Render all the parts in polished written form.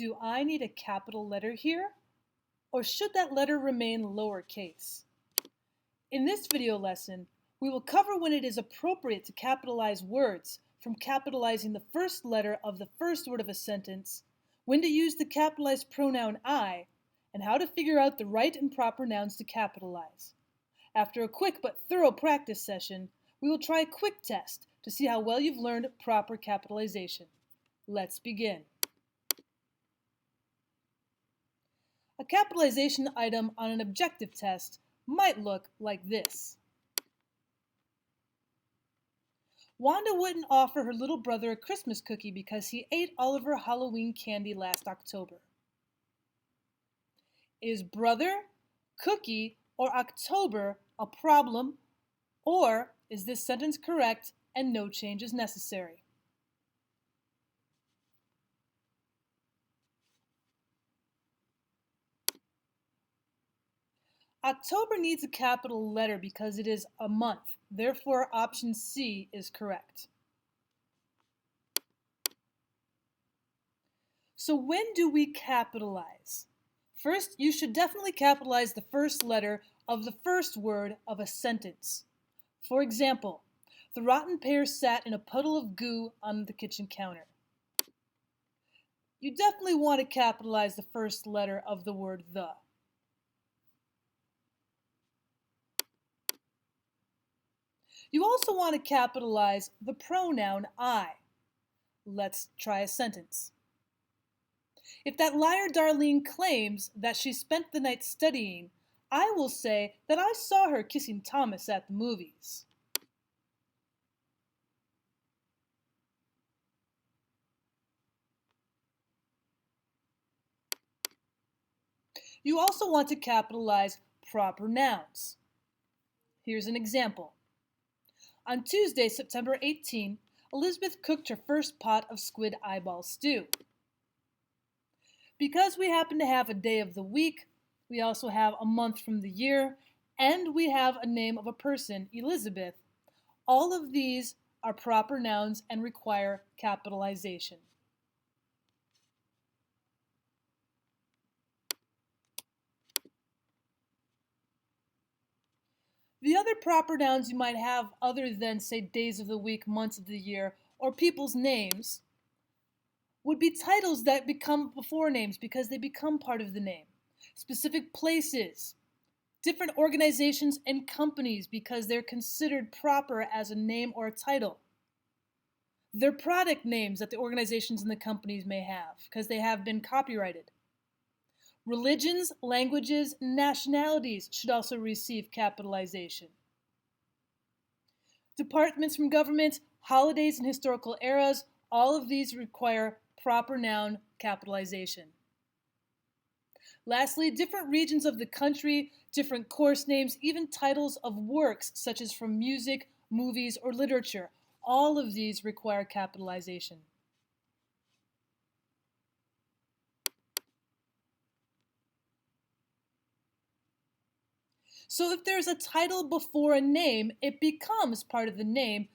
Do I need a capital letter here? Or should that letter remain lowercase? In this video lesson, we will cover when it is appropriate to capitalize words from capitalizing the first letter of the first word of a sentence, when to use the capitalized pronoun I, and how to figure out the right and proper nouns to capitalize. After a quick but thorough practice session, we will try a quick test to see how well you've learned proper capitalization. Let's begin. A capitalization item on an objective test might look like this. Wanda wouldn't offer her little brother a Christmas cookie because he ate all of her Halloween candy last October. Is brother, cookie, or October a problem, or is this sentence correct and no change is necessary? October needs a capital letter because it is a month. Therefore, option C is correct. So when do we capitalize? First, you should definitely capitalize the first letter of the first word of a sentence. For example, the rotten pear sat in a puddle of goo on the kitchen counter. You definitely want to capitalize the first letter of the word the. You also want to capitalize the pronoun I. Let's try a sentence. If that liar Darlene claims that she spent the night studying, I will say that I saw her kissing Thomas at the movies. You also want to capitalize proper nouns. Here's an example. On Tuesday, September 18, Elizabeth cooked her first pot of squid eyeball stew. Because we happen to have a day of the week, we also have a month from the year, and we have a name of a person, Elizabeth, all of these are proper nouns and require capitalization. The other proper nouns you might have other than, say, days of the week, months of the year, or people's names would be titles that become before names because they become part of the name. Specific places, different organizations and companies because they're considered proper as a name or a title. Their product names that the organizations and the companies may have because they have been copyrighted. Religions, languages, and nationalities should also receive capitalization. Departments from government, holidays, and historical eras, all of these require proper noun capitalization. Lastly, different regions of the country, different course names, even titles of works such as from music, movies, or literature, all of these require capitalization. So if there's a title before a name, it becomes part of the name,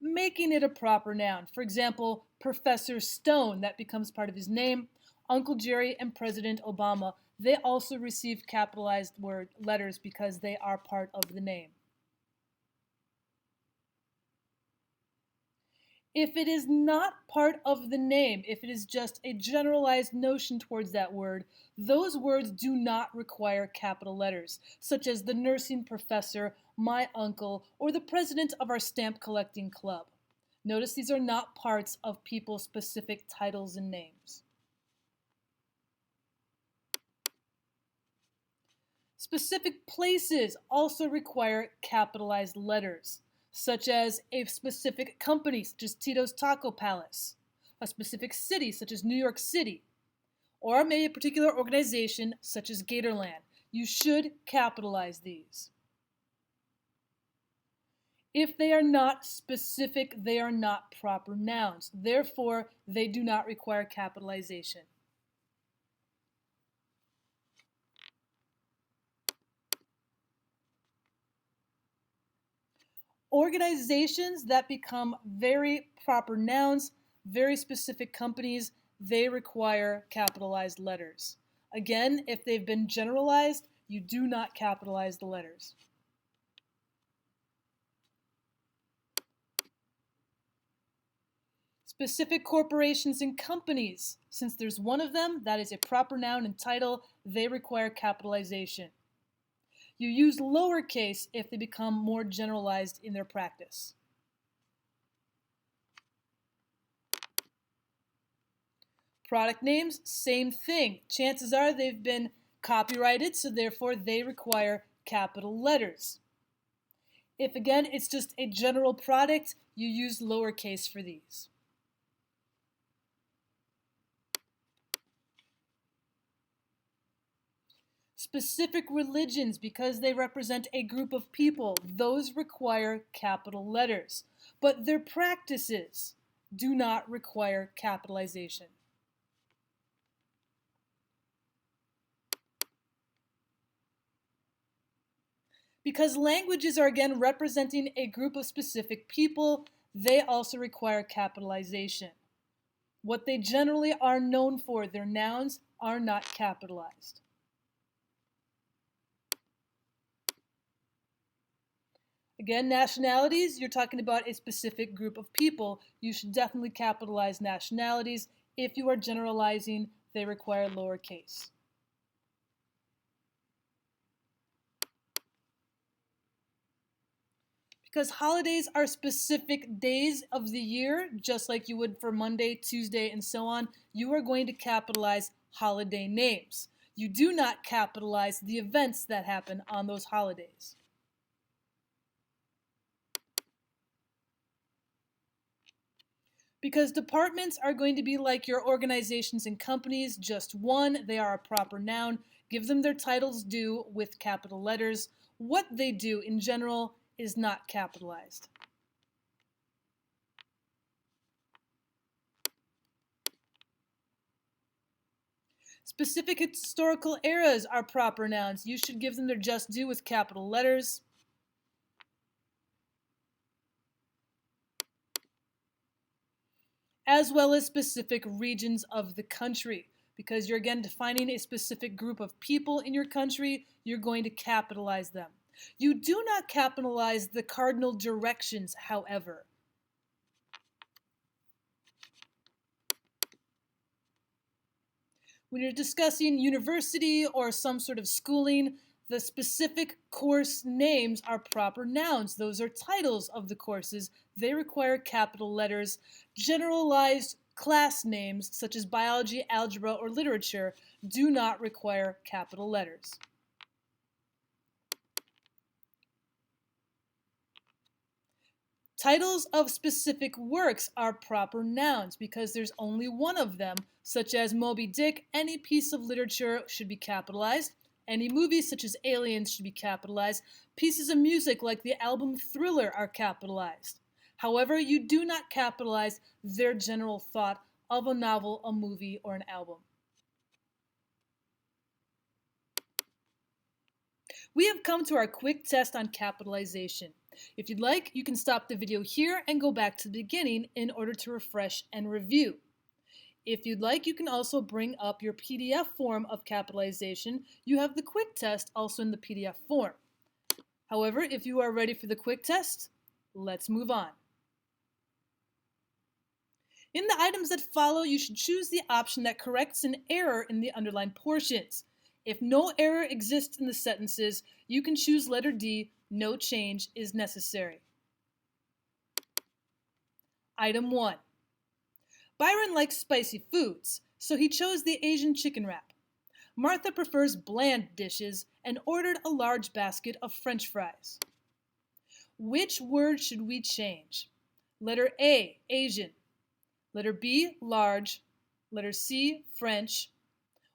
making it a proper noun. For example, Professor Stone, that becomes part of his name. Uncle Jerry and President Obama, they also receive capitalized letters because they are part of the name. If it is not part of the name, if it is just a generalized notion towards that word, those words do not require capital letters, such as the nursing professor, my uncle, or the president of our stamp collecting club. Notice these are not parts of people's specific titles and names. Specific places also require capitalized letters, such as a specific company, such as Tito's Taco Palace, a specific city, such as New York City, or maybe a particular organization, such as Gatorland. You should capitalize these. If they are not specific, they are not proper nouns. Therefore, they do not require capitalization. Organizations that become very proper nouns, very specific companies, they require capitalized letters. Again, if they've been generalized, you do not capitalize the letters. Specific corporations and companies, since there's one of them, that is a proper noun and title, they require capitalization. You use lowercase if they become more generalized in their practice. Product names, same thing. Chances are they've been copyrighted, so therefore they require capital letters. If again it's just a general product, you use lowercase for these. Specific religions, because they represent a group of people, those require capital letters. But their practices do not require capitalization. Because languages are again representing a group of specific people, they also require capitalization. What they generally are known for, their nouns, are not capitalized. Again, nationalities, you're talking about a specific group of people. You should definitely capitalize nationalities. If you are generalizing, they require lowercase. Because holidays are specific days of the year, just like you would for Monday, Tuesday, and so on, you are going to capitalize holiday names. You do not capitalize the events that happen on those holidays. Because departments are going to be like your organizations and companies, just one, they are a proper noun. Give them their titles due with capital letters. What they do in general is not capitalized. Specific historical eras are proper nouns. You should give them their just due with capital letters. As well as specific regions of the country. Because you're again defining a specific group of people in your country, you're going to capitalize them. You do not capitalize the cardinal directions, however. When you're discussing university or some sort of schooling, the specific course names are proper nouns. Those are titles of the courses. They require capital letters. Generalized class names, such as biology, algebra, or literature, do not require capital letters. Titles of specific works are proper nouns because there's only one of them, such as Moby Dick. Any piece of literature should be capitalized. Any movies such as Aliens should be capitalized. Pieces of music like the album Thriller are capitalized. However, you do not capitalize their general thought of a novel, a movie, or an album. We have come to our quick test on capitalization. If you'd like, you can stop the video here and go back to the beginning in order to refresh and review. If you'd like, you can also bring up your PDF form of capitalization. You have the quick test also in the PDF form. However, if you are ready for the quick test, let's move on. In the items that follow, you should choose the option that corrects an error in the underlined portions. If no error exists in the sentences, you can choose letter D, no change is necessary. Item 1. Byron likes spicy foods, so he chose the Asian chicken wrap. Martha prefers bland dishes and ordered a large basket of French fries. Which word should we change? Letter A, Asian. Letter B, large. Letter C, French.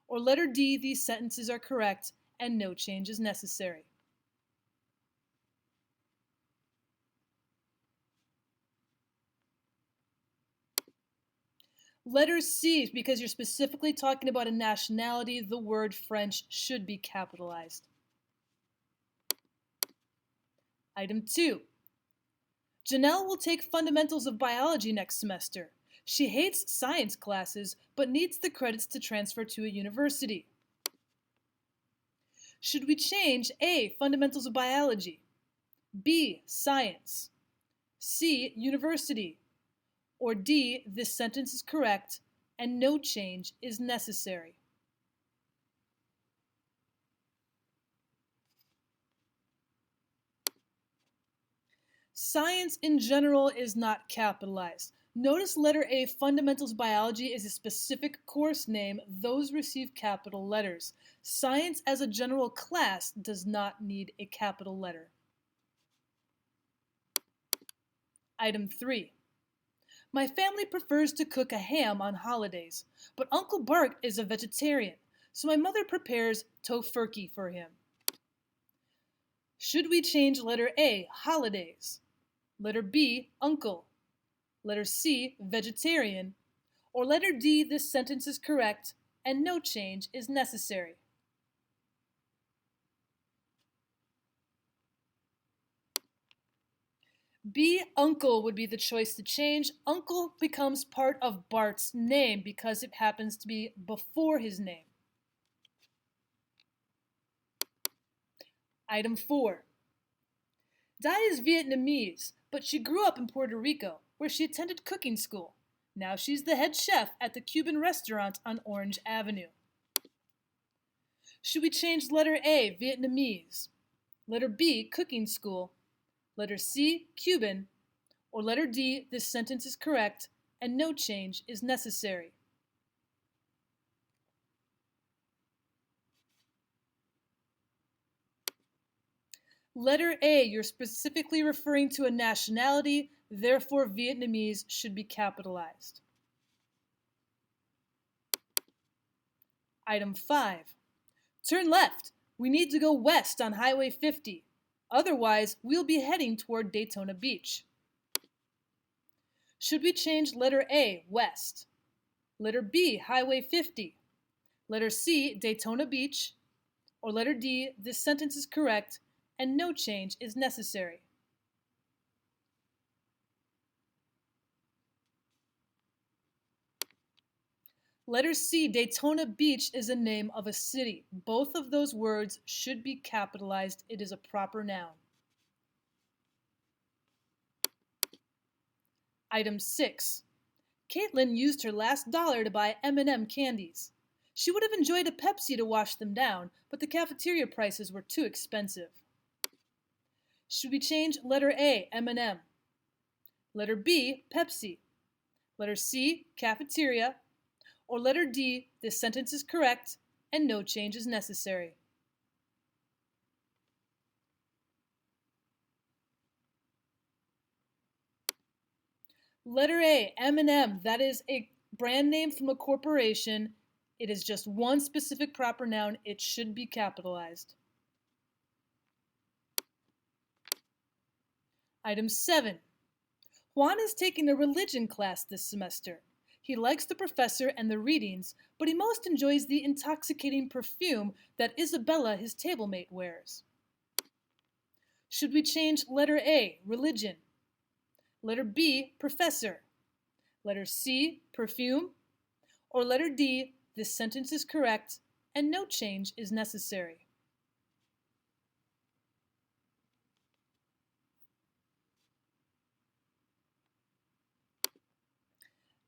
Or letter D, these sentences are correct and no change is necessary. Letter C, because you're specifically talking about a nationality, the word French should be capitalized. Item 2. Janelle will take fundamentals of biology next semester. She hates science classes but needs the credits to transfer to a university. Should we change A, fundamentals of biology, B, science, C, university, or D, this sentence is correct and no change is necessary? Science in general is not capitalized. Notice letter A, fundamentals biology, is a specific course name. Those receive capital letters. Science as a general class does not need a capital letter. Item 3. My family prefers to cook a ham on holidays, but Uncle Bart is a vegetarian, so my mother prepares tofurkey for him. Should we change letter A, holidays, letter B, uncle, letter C, vegetarian, or letter D, this sentence is correct and no change is necessary? B, uncle, would be the choice to change. Uncle becomes part of Bart's name because it happens to be before his name. Item 4. Di is Vietnamese, but she grew up in Puerto Rico, where she attended cooking school. Now she's the head chef at the Cuban restaurant on Orange Avenue. Should we change letter A, Vietnamese, letter B, cooking school, letter C, Cuban, or letter D, this sentence is correct and no change is necessary? Letter A, you're specifically referring to a nationality, therefore Vietnamese should be capitalized. Item 5. Turn left. We need to go west on Highway 50. Otherwise, we'll be heading toward Daytona Beach. Should we change letter A, west, letter B, Highway 50, letter C, Daytona Beach, or letter D, this sentence is correct and no change is necessary? Letter C, Daytona Beach, is a name of a city. Both of those words should be capitalized. It is a proper noun. Item 6. Caitlin used her last dollar to buy M&M candies. She would have enjoyed a Pepsi to wash them down, but the cafeteria prices were too expensive. Should we change letter A, M&M, letter B, Pepsi, letter C, cafeteria, or letter D, this sentence is correct and no change is necessary? Letter A, M&M, that is a brand name from a corporation. It is just one specific proper noun. It should be capitalized. Item 7. Juan is taking a religion class this semester. He likes the professor and the readings, but he most enjoys the intoxicating perfume that Isabella, his table mate, wears. Should we change letter A, religion, letter B, professor, letter C, perfume, or letter D, this sentence is correct and no change is necessary?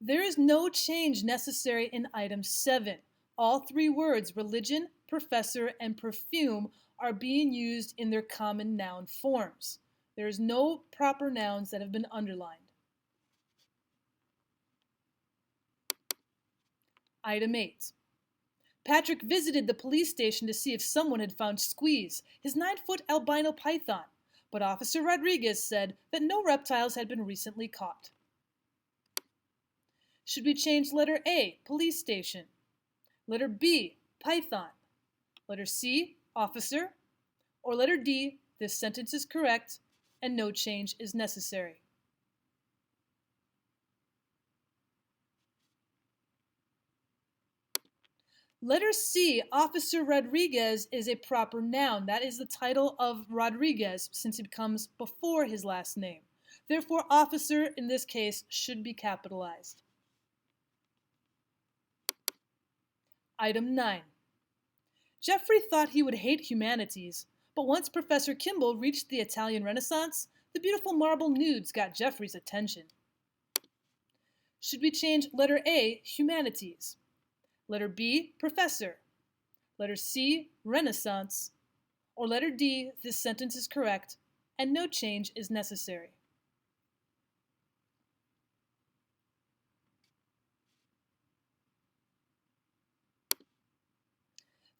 There is no change necessary in item 7. All three words, religion, professor, and perfume, are being used in their common noun forms. There is no proper nouns that have been underlined. Item 8. Patrick visited the police station to see if someone had found Squeeze, his 9-foot albino python, but Officer Rodriguez said that no reptiles had been recently caught. Should we change letter A, police station, letter B, python, letter C, officer, or letter D, this sentence is correct and no change is necessary? Letter C, Officer Rodriguez, is a proper noun. That is the title of Rodriguez since it comes before his last name. Therefore, officer in this case should be capitalized. Item 9. Geoffrey thought he would hate humanities, but once Professor Kimball reached the Italian Renaissance, the beautiful marble nudes got Geoffrey's attention. Should we change letter A, humanities? Letter B, professor? Letter C, Renaissance? Or letter D, this sentence is correct, and no change is necessary?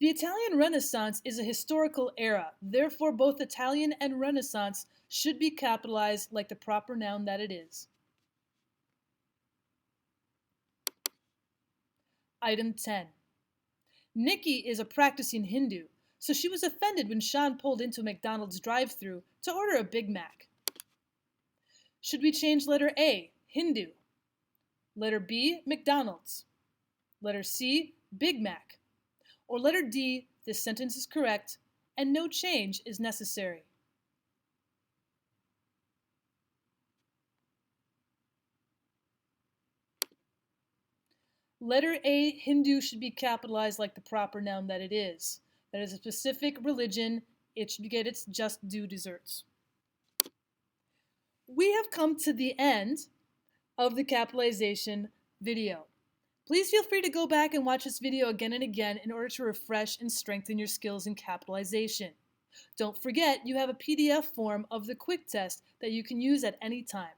The Italian Renaissance is a historical era, therefore both Italian and Renaissance should be capitalized like the proper noun that it is. Item 10. Nikki is a practicing Hindu, so she was offended when Sean pulled into a McDonald's drive-thru to order a Big Mac. Should we change letter A, Hindu? Letter B, McDonald's? Letter C, Big Mac? Or letter D, this sentence is correct, and no change is necessary? Letter A, Hindu, should be capitalized like the proper noun that it is. That is a specific religion. It should get its just due deserts. We have come to the end of the capitalization video. Please feel free to go back and watch this video again and again in order to refresh and strengthen your skills in capitalization. Don't forget, you have a PDF form of the quick test that you can use at any time.